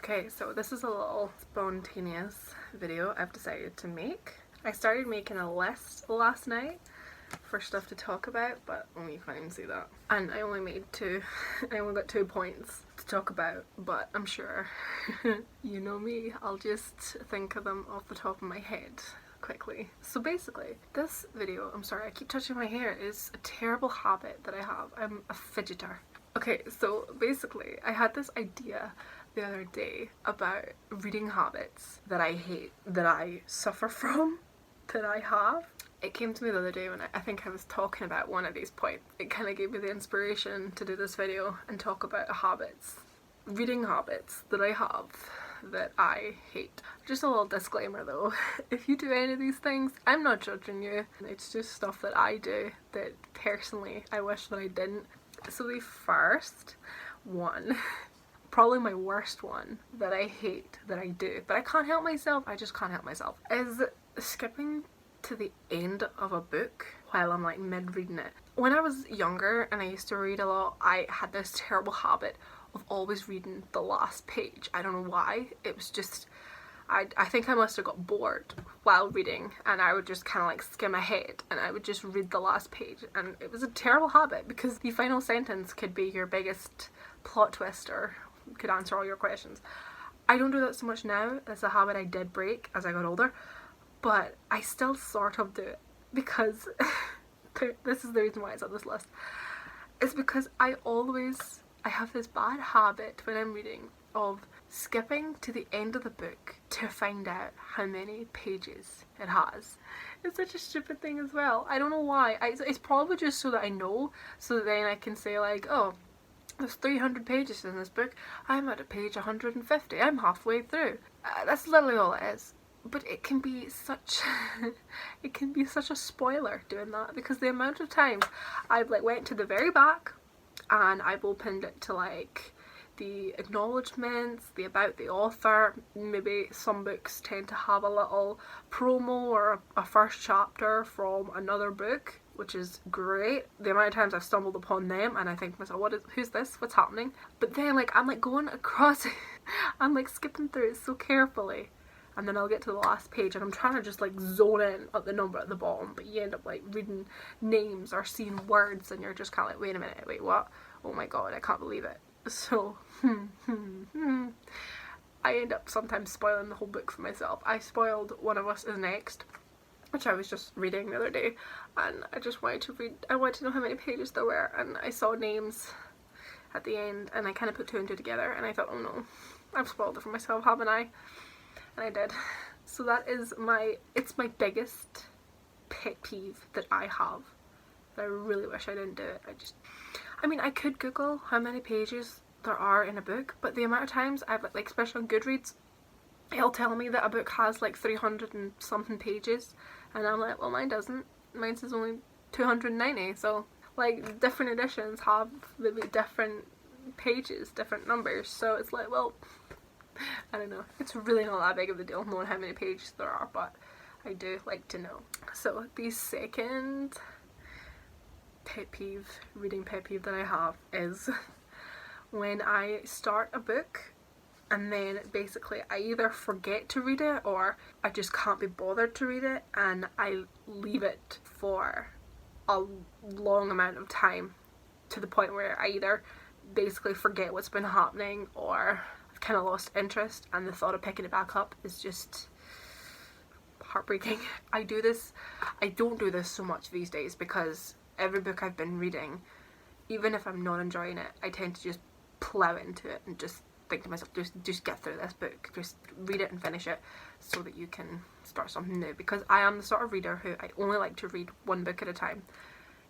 Okay, so this is a little spontaneous video I've decided to make. I started making a list last night for stuff to talk about, but you can't even see that. And I only made two. I only got 2 points to talk about, but I'm sure you know me, I'll just think of them off the top of my head quickly. So basically, this video, I'm sorry I keep touching my hair, is a terrible habit that I have. I'm a fidgeter. Okay, so basically I had this idea the other day about reading habits that I hate, that I suffer from, that I have. It came to me the other day when I think I was talking about one of these points. It kind of gave me the inspiration to do this video and talk about reading habits that I have that I hate. Just a little disclaimer though, if you do any of these things, I'm not judging you. It's just stuff that I do that personally I wish that I didn't. So the first one, probably my worst one that I hate that I do, but I can't help myself, I just can't help myself, is skipping to the end of a book while I'm like mid reading it. When I was younger and I used to read a lot, I had this terrible habit of always reading the last page. I don't know why. It was just, I think I must have got bored while reading and I would just kind of like skim ahead and I would just read the last page, and it was a terrible habit because the final sentence could be your biggest plot twist or could answer all your questions. I don't do that so much now. That's a habit I did break as I got older, but I still sort of do it because this is the reason why it's on this list. It's because I have this bad habit when I'm reading of skipping to the end of the book to find out how many pages it has. It's such a stupid thing as well. I don't know why. It's probably just so that I know, so that then I can say like, oh, there's 300 pages in this book, I'm at page 150, I'm halfway through. That's literally all it is. But it can be such a spoiler doing that, because the amount of times I've like went to the very back and I've opened it to like the acknowledgements, the about the author. Maybe some books tend to have a little promo or a first chapter from another book, which is great. The amount of times I've stumbled upon them and I think to myself, who's this? What's happening? But then like I'm like going across it, I'm like skipping through it so carefully, and then I'll get to the last page and I'm trying to just like zone in at the number at the bottom, but you end up like reading names or seeing words and you're just kind of like, wait a minute, wait, what? Oh my god, I can't believe it. So I end up sometimes spoiling the whole book for myself. I spoiled One of Us Is Next, which I was just reading the other day, and I just wanted to read, I wanted to know how many pages there were, and I saw names at the end and I kind of put 2 and 2 together and I thought, oh no, I've spoiled it for myself, haven't I? And I did. So that is it's my biggest pet peeve that I have, that I really wish I didn't do it. I mean, I could Google how many pages there are in a book, but the amount of times I've like especially on Goodreads, it'll tell me that a book has like 300 and something pages, and I'm like, well, mine doesn't. Mine says only 290. So like different editions have maybe different pages, different numbers. So it's like, well, I don't know. It's really not that big of a deal knowing how many pages there are, but I do like to know. So the second reading pet peeve that I have is when I start a book and then basically I either forget to read it or I just can't be bothered to read it and I leave it for a long amount of time, to the point where I either basically forget what's been happening or I've kind of lost interest, and the thought of picking it back up is just heartbreaking. I don't do this so much these days because every book I've been reading, even if I'm not enjoying it, I tend to just plow into it and just think to myself, just get through this book, just read it and finish it so that you can start something new. Because I am the sort of reader who I only like to read one book at a time.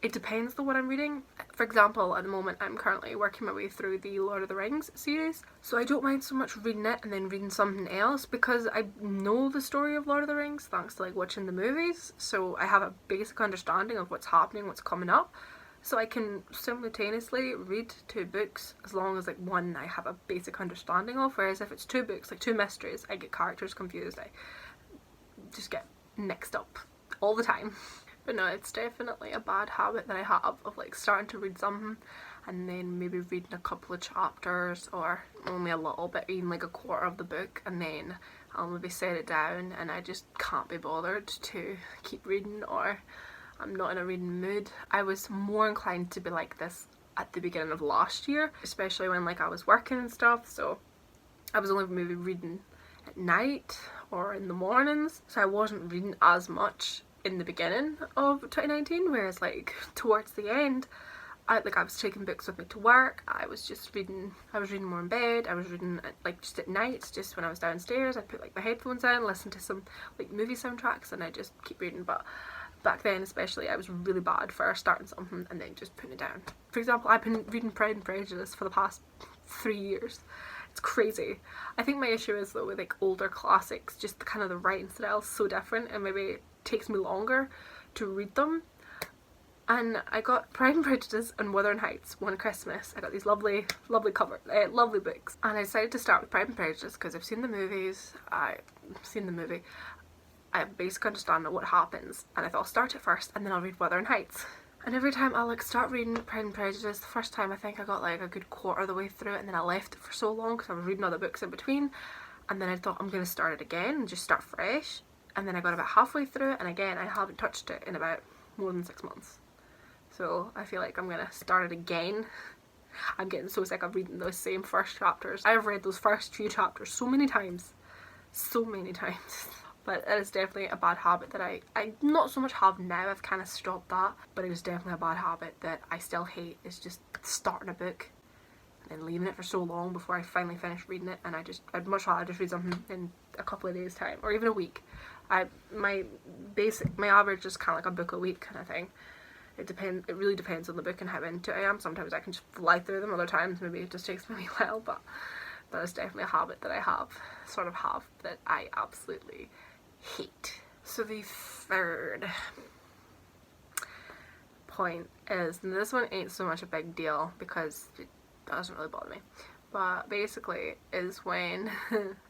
It depends though what I'm reading. For example, at the moment I'm currently working my way through the Lord of the Rings series, so I don't mind so much reading it and then reading something else because I know the story of Lord of the Rings thanks to like watching the movies, so I have a basic understanding of what's happening, what's coming up, so I can simultaneously read 2 books as long as like one I have a basic understanding of. Whereas if it's 2 books, like 2 mysteries, I get characters confused, I just get mixed up all the time. But no, it's definitely a bad habit that I have of like starting to read something and then maybe reading a couple of chapters or only a little bit, even like a quarter of the book, and then I'll maybe set it down and I just can't be bothered to keep reading, or I'm not in a reading mood. I was more inclined to be like this at the beginning of last year, especially when like I was working and stuff, so I was only maybe reading at night or in the mornings, so I wasn't reading as much in the beginning of 2019, whereas like towards the end I was taking books with me to work. I was reading more in bed. I was reading like just at night, just when I was downstairs. I put like my headphones in, listen to some like movie soundtracks, and I just keep reading. But back then especially, I was really bad for starting something and then just putting it down. For example, I've been reading Pride and Prejudice for the past 3 years. It's crazy. I think my issue is though with like older classics, just the kind of the writing style is so different, and maybe it takes me longer to read them. And I got Pride and Prejudice and Wuthering Heights one Christmas. I got these lovely lovely books, and I decided to start with Pride and Prejudice because I've seen the movies. I basically understand what happens, and I thought I'll start it first and then I'll read Wuthering Heights. And every time I like start reading Pride and Prejudice, the first time I think I got like a good quarter of the way through it, and then I left it for so long because I was reading other books in between, and then I thought I'm going to start it again and just start fresh, and then I got about halfway through it, and again I haven't touched it in about more than 6 months. So I feel like I'm going to start it again. I'm getting so sick of reading those same first chapters. I've read those first few chapters so many times. But it is definitely a bad habit that I not so much have now. I've kind of stopped that, but it is definitely a bad habit that I still hate, is just starting a book and then leaving it for so long before I finally finish reading it. And I'd much rather just read something in a couple of days time, or even a week. My average is kind of like a book a week kind of thing. It really depends on the book and how into it I am. Sometimes I can just fly through them, other times maybe it just takes me a while, but that is definitely a habit that I have that I absolutely hate. So the third point is, and this one ain't so much a big deal because it doesn't really bother me, but basically is when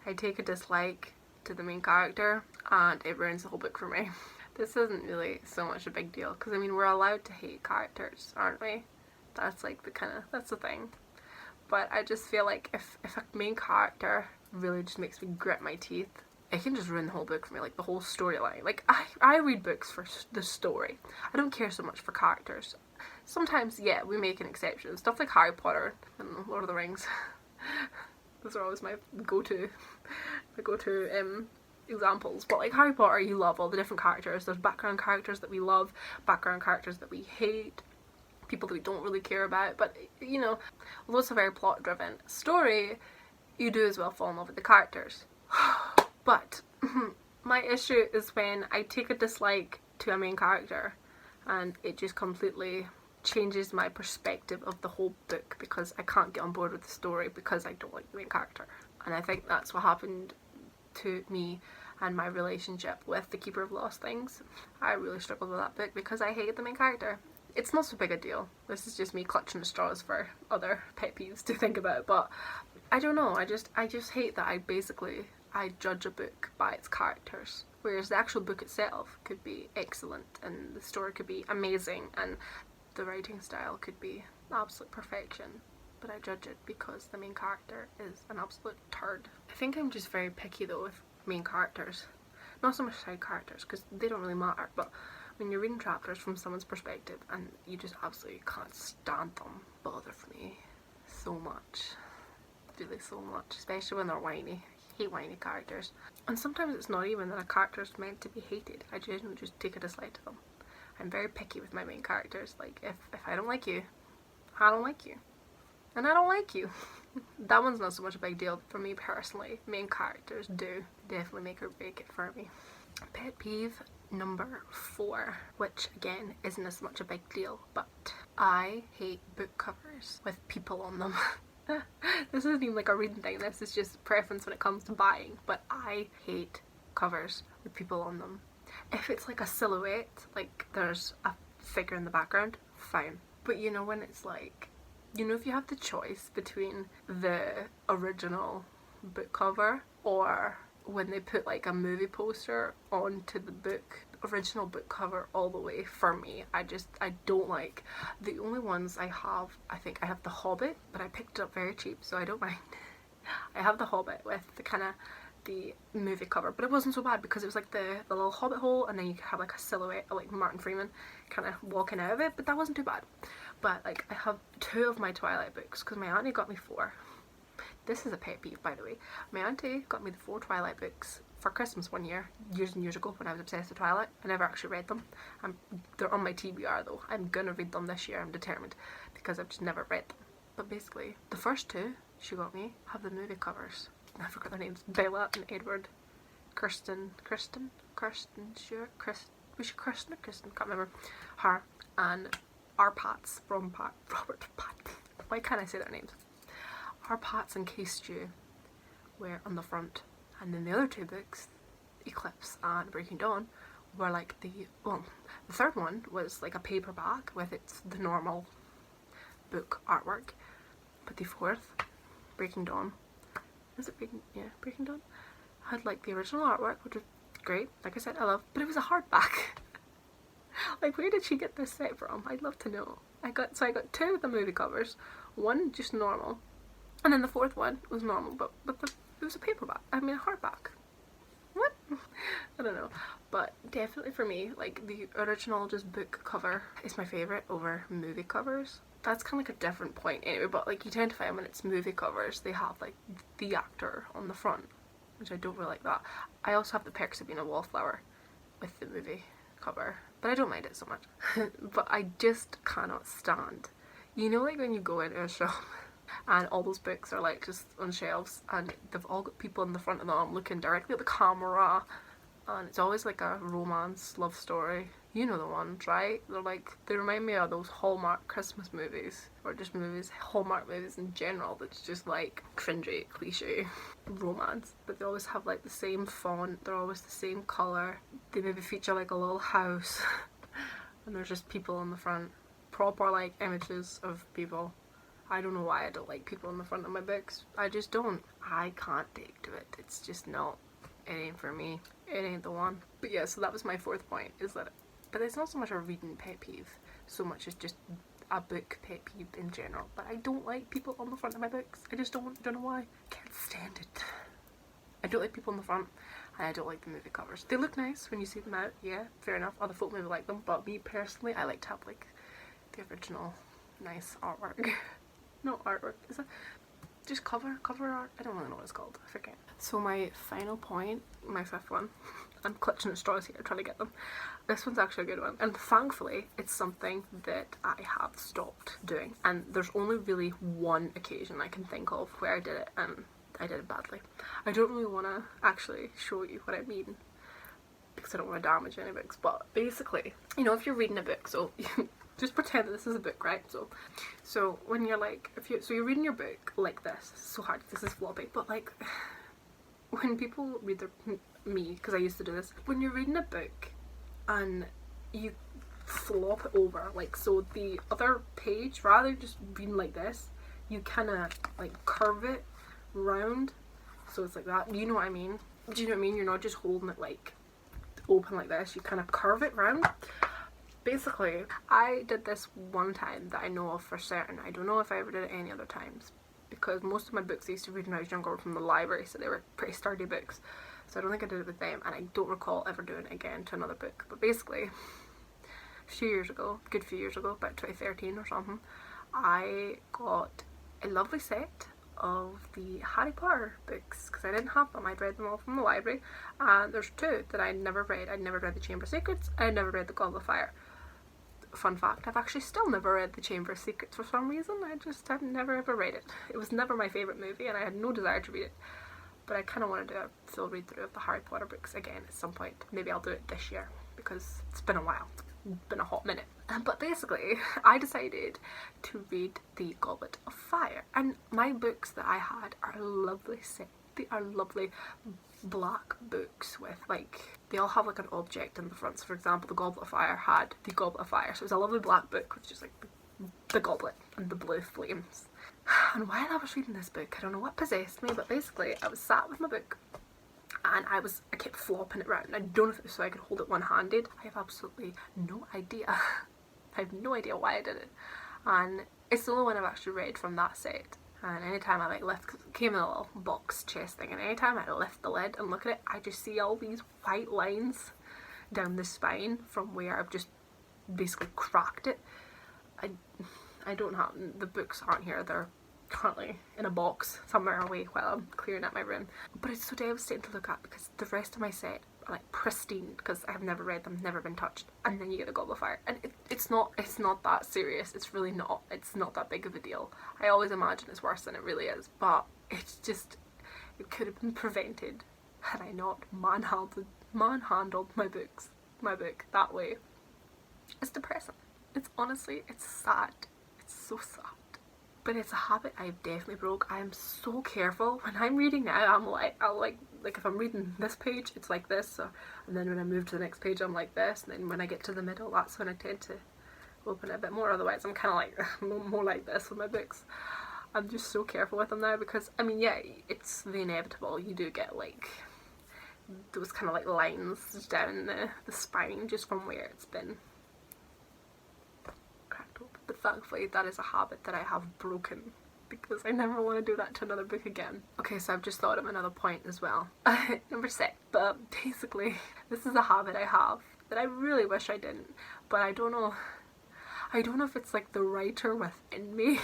I take a dislike to the main character and it ruins the whole book for me. This isn't really so much a big deal because I mean we're allowed to hate characters, aren't we? That's like that's the thing. But I just feel like if a main character really just makes me grit my teeth, it can just ruin the whole book for me, like the whole storyline. Like I read books for the story. I don't care so much for characters. Sometimes, yeah, we make an exception. Stuff like Harry Potter and Lord of the Rings. Those are always my go-to examples. But like Harry Potter, you love all the different characters. There's background characters that we love, background characters that we hate, people that we don't really care about. But you know, although it's a very plot driven story, you do as well fall in love with the characters. But my issue is when I take a dislike to a main character and it just completely changes my perspective of the whole book because I can't get on board with the story because I don't like the main character. And I think that's what happened to me and my relationship with The Keeper of Lost Things. I really struggled with that book because I hated the main character. It's not so big a deal. This is just me clutching at straws for other pet peeves to think about, but I don't know, I just hate that I judge a book by its characters, whereas the actual book itself could be excellent and the story could be amazing and the writing style could be absolute perfection, but I judge it because the main character is an absolute turd. I think I'm just very picky though with main characters, not so much side characters because they don't really matter, but when you're reading chapters from someone's perspective and you just absolutely can't stand them, bother me so much, really so much, especially when they're whiny. I hate whiny characters. And sometimes it's not even that a character is meant to be hated, I genuinely just take a dislike to them. I'm very picky with my main characters. Like if I don't like you, I don't like you, and I don't like you. That one's not so much a big deal for me personally. Main characters do definitely make or break it for me. Pet peeve number 4, which again isn't as much a big deal, but I hate book covers with people on them. This isn't even like a reading thing, this is just preference when it comes to buying, but I hate covers with people on them. If it's like a silhouette, like there's a figure in the background, fine. But you know when it's like, you know, if you have the choice between the original book cover or when they put like a movie poster onto the book original book cover all the way for me. I don't like, the only ones I have, I think I have The Hobbit, but I picked it up very cheap, so I don't mind. I have The Hobbit with the kind of the movie cover, but it wasn't so bad because it was like the little hobbit hole, and then you could have like a silhouette of like Martin Freeman kind of walking out of it, but that wasn't too bad. But like I have 2 of my Twilight books because my auntie got me 4. This is a pet peeve, by the way. My auntie got me the 4 Twilight books for Christmas one year, years and years ago, when I was obsessed with Twilight. I never actually read them. They're on my TBR though. I'm gonna read them this year, I'm determined, because I've just never read them. But basically, the first 2 she got me have the movie covers. I forgot their names. Bella and Edward. Kirsten, can't remember. Her and Robert Pat. Why can't I say their names? Our Pats and Case Stew were on the front, and then the other 2 books, Eclipse and Breaking Dawn, were like the 3rd one was like a paperback with the normal book artwork, but the 4th, Breaking Dawn, Breaking Dawn, had like the original artwork, which was great, like I said, I love, but it was a hardback. Like, where did she get this set from? I'd love to know. I got 2 of the movie covers, 1 just normal, and then the 4th one was normal, but it was a paperback. I mean, a hardback. What? I don't know. But definitely for me, like, the original just book cover is my favourite over movie covers. That's kind of like a different point anyway, but like you tend to find when it's movie covers, they have like the actor on the front, which I don't really like that. I also have The Perks of Being a Wallflower with the movie cover, but I don't mind it so much. But I just cannot stand, you know, like when you go into a shop and all those books are like just on shelves and they've all got people in the front of them looking directly at the camera, and it's always like a romance love story. You know the ones, right? They remind me of those Hallmark Christmas movies, or just Hallmark movies in general, that's just like cringy, cliche romance. But they always have like the same font, they're always the same colour, they maybe feature like a little house and there's just people on the front. Proper like images of people. I don't know why I don't like people on the front of my books. I just don't. I can't take to it. It's just not. It ain't for me. It ain't the one. But yeah, so that was my 4th point, is that, but it's not so much a reading pet peeve, so much as just a book pet peeve in general. But I don't like people on the front of my books. I just don't know why. Can't stand it. I don't like people on the front, and I don't like the movie covers. They look nice when you see them out, yeah, fair enough. Other folk maybe like them, but me personally, I like to have like the original nice artwork. No artwork, is it just cover art? I don't really know what it's called, I forget. So my final point, my 5th one, I'm clutching at straws here trying to get them. This one's actually a good one, and thankfully it's something that I have stopped doing, and there's only really one occasion I can think of where I did it, and I did it badly. I don't really want to actually show you what I mean because I don't want to damage any books, but basically, you know, if you're reading a book, so just pretend that this is a book, right? So when you're like, you're reading your book like this, it's so hard, this is floppy, but like, when people read me, because I used to do this, when you're reading a book and you flop it over, like, so the other page, rather than just being like this, you kind of like curve it round, so it's like that, you know what I mean? Do you know what I mean? You're not just holding it like open like this, you kind of curve it round. Basically, I did this one time that I know of for certain. I don't know if I ever did it any other times, because most of my books I used to read when I was younger were from the library, so they were pretty sturdy books. So I don't think I did it with them, and I don't recall ever doing it again to another book. But basically, a few years ago, a good few years ago, about 2013 or something, I got a lovely set of the Harry Potter books, because I didn't have them. I'd read them all from the library, and there's 2 that I'd never read. I'd never read The Chamber of Secrets, and I'd never read The Goblet of Fire. Fun fact, I've actually still never read The Chamber of Secrets for some reason. I've never ever read it. It was never my favourite movie, and I had no desire to read it. But I kind of want to do a full read through of the Harry Potter books again at some point. Maybe I'll do it this year, because it's been a while. It's been a hot minute. But basically, I decided to read The Goblet of Fire. And my books that I had are a lovely set. They are lovely black books with, like, they all have like an object in the front. So for example, The Goblet of Fire had the Goblet of Fire, so it was a lovely black book with just like the goblet and the blue flames. And while I was reading this book, I don't know what possessed me, but basically I was sat with my book and I kept flopping it around. I don't know if it was so I could hold it one-handed. I have absolutely no idea. I have no idea why I did it. And it's the only one I've actually read from that set. And anytime I like lift, cause it came in a little box chest thing, and anytime I lift the lid and look at it, I just see all these white lines down the spine from where I've just basically cracked it. I don't have, the books aren't here, they're currently in a box somewhere away while I'm clearing out my room. But it's so devastating to look at because the rest of my set are like pristine because I've never read them, never been touched, and then you get the Goblet of Fire, and it's not that serious. It's really not. It's not that big of a deal. I always imagine it's worse than it really is, but it's just, it could have been prevented had I not manhandled my book that way. It's depressing. It's honestly, it's sad. It's so sad. But it's a habit I've definitely broke. I am so careful. When I'm reading now, I'll like if I'm reading this page, it's like this. So, and then when I move to the next page, I'm like this. And then when I get to the middle, that's when I tend to open it a bit more. Otherwise, I'm kind of like more like this with my books. I'm just so careful with them now because, I mean, yeah, it's the inevitable. You do get like those kind of like lines down the spine just from where it's been cracked open. But thankfully that is a habit that I have broken because I never want to do that to another book again. Okay, so I've just thought of another point as well. Number 6, but basically this is a habit I have that I really wish I didn't, but I don't know if it's like the writer within me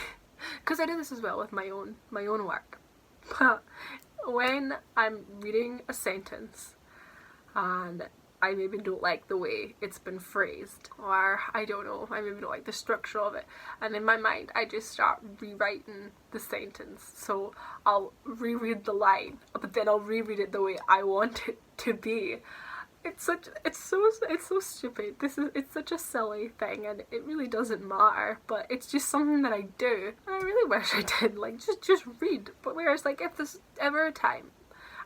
because I do this as well with my own work. But when I'm reading a sentence and I maybe don't like the way it's been phrased, or I don't know, I maybe don't like the structure of it, and in my mind I just start rewriting the sentence. So I'll reread the line, but then I'll reread it the way I want it to be. It's so stupid. It's such a silly thing, and it really doesn't matter, but it's just something that I do, and I really wish I did, like, just read. But whereas, like, if there's ever a time,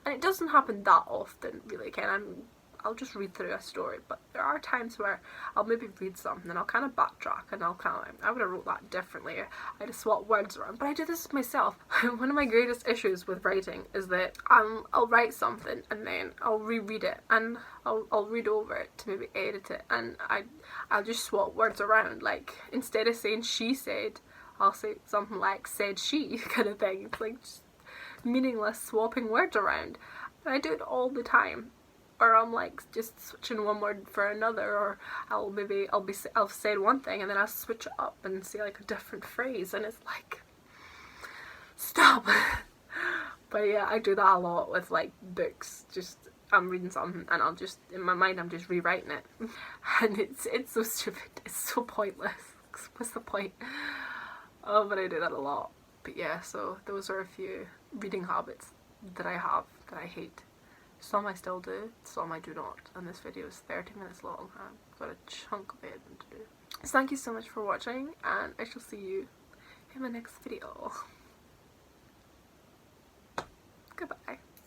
and it doesn't happen that often, really, again, I'll just read through a story, but there are times where I'll maybe read something and I'll kind of backtrack and I'll kind of, I would have wrote that differently. I just swap words around, but I do this myself. One of my greatest issues with writing is that I'll write something and then I'll reread it and I'll read over it to maybe edit it, and I'll just swap words around. Like, instead of saying she said, I'll say something like said she, kind of thing. It's like just meaningless swapping words around. And I do it all the time. Or I'm like just switching one word for another, or I'll say one thing and then I'll switch it up and say like a different phrase, and it's like, stop. But yeah, I do that a lot with like books. Just I'm reading something and I'll just, in my mind, I'm just rewriting it, and it's so stupid. It's so pointless. What's the point? Oh, but I do that a lot. But yeah, so those are a few reading habits that I have that I hate. Some I still do, some I do not, and this video is 30 minutes long. I've got a chunk of editing to do. So thank you so much for watching, and I shall see you in my next video. Goodbye.